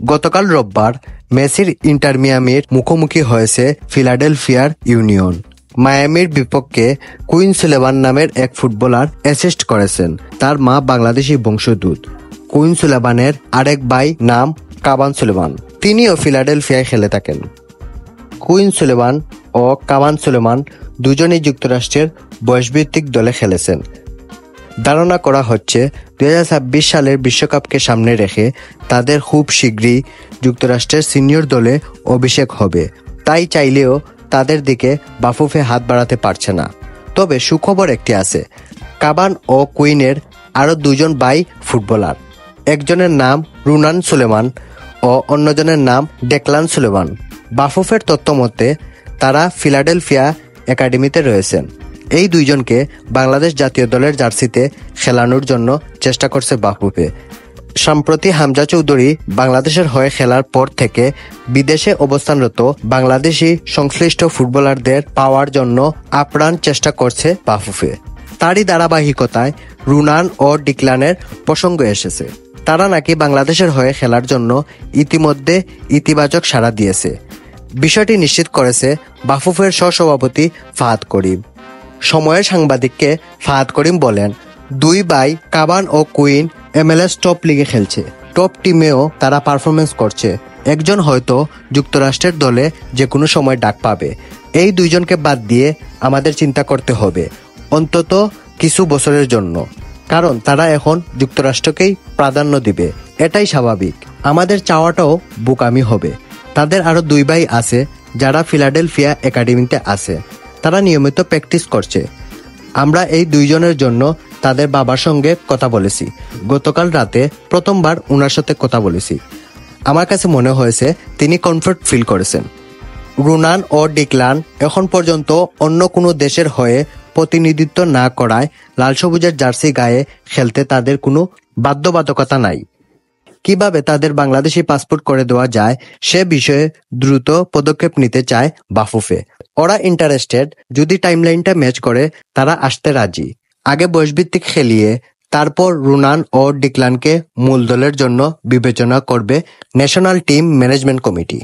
গতকাল রোববার মেসির ইন্টার মিয়ামির মুখোমুখি হয়েছে ফিলাডেলফিয়ার ইউনিয়ন। মায়ামির বিপক্ষে কুইন সুলেমান নামের এক ফুটবলার অ্যাসিস্ট করেছেন। তার মা বাংলাদেশি বংশোদ্ভূত। কুইন সুলেমানের আরেক ভাই নাম কাবান সুলেমান, তিনিও ফিলাডেলফিয়ায় খেলে থাকেন। কুইন সুলেমান ও কাবান সুলেমান দুজনেই যুক্তরাষ্ট্রের বয়সভিত্তিক দলে খেলেছেন। ধারণা করা হচ্ছে 2026 সালের বিশ্বকাপকে সামনে রেখে তাদের খুব শীঘ্রই যুক্তরাষ্ট্রের সিনিয়র দলে অভিষেক হবে। তাই চাইলেও তাদের দিকে বাফুফে হাত বাড়াতে পারছে না। তবে সুখবর একটি আছে, কাবান ও কুইনের আরও দুজন ভাই ফুটবলার। একজনের নাম রুনান সুলেমান ও অন্যজনের নাম ডেকলান সুলেমান। বাফুফের তথ্য মতে তারা ফিলাডেলফিয়া একাডেমিতে রয়েছেন। এই দুইজনকে বাংলাদেশ জাতীয় দলের জার্সিতে খেলানোর জন্য চেষ্টা করছে বাফুফে। সম্প্রতি হামজা চৌধুরী বাংলাদেশের হয়ে খেলার পর থেকে বিদেশে অবস্থানরত বাংলাদেশি সংশ্লিষ্ট ফুটবলারদের পাওয়ার জন্য আপ্রাণ চেষ্টা করছে বাফুফে। তারই ধারাবাহিকতায় রুনান ও ডিকলানের প্রসঙ্গ এসেছে। তারা নাকি বাংলাদেশের হয়ে খেলার জন্য ইতিমধ্যে ইতিবাচক সাড়া দিয়েছে। বিষয়টি নিশ্চিত করেছে বাফুফের সহসভাপতি ফাহাদ করিম। সময়ের সাংবাদিককে ফাহাদ করিম বলেন, দুই ভাই কাবান ও কুইন MLS টপ লিগে খেলছে। টপ টিমেও তারা পারফরমেন্স করছে। একজন হয়তো যুক্তরাষ্ট্রের দলে যে কোনো সময় ডাক পাবে। এই দুইজনকে বাদ দিয়ে আমাদের চিন্তা করতে হবে অন্তত কিছু বছরের জন্য, কারণ তারা এখন যুক্তরাষ্ট্রকেই প্রাধান্য দিবে। এটাই স্বাভাবিক। আমাদের চাওয়াটাও বোকামি হবে। তাদের আরো দুই ভাই আছে যারা ফিলাডেলফিয়া একাডেমিতে আছে। তারা নিয়মিত প্র্যাকটিস করছে। আমরা এই দুইজনের জন্য তাদের বাবার সঙ্গে কথা বলেছি। গতকাল রাতে প্রথমবার ওনার সাথে কথা বলেছি। আমার কাছে মনে হয়েছে তিনি কমফর্ট ফিল করেছেন। রুনান ও ডিকলান এখন পর্যন্ত অন্য কোনো দেশের হয়ে প্রতিনিধিত্ব না করায় লাল সবুজের জার্সি গায়ে খেলতে তাদের কোনো বাধ্যবাধকতা নাই। কিভাবে তাদের বাংলাদেশি পাসপোর্ট করে দেওয়া যায় সে বিষয়ে দ্রুত পদক্ষেপ নিতে চায় বাফুফে। ওরা ইন্টারেস্টেড, যদি টাইমলাইনটা ম্যাচ করে তারা আসতে রাজি। আগে বয়সভিত্তিক খেলিয়ে তারপর রুনান ও ডিকলানকে মূল দলের জন্য বিবেচনা করবে ন্যাশনাল টিম ম্যানেজমেন্ট কমিটি।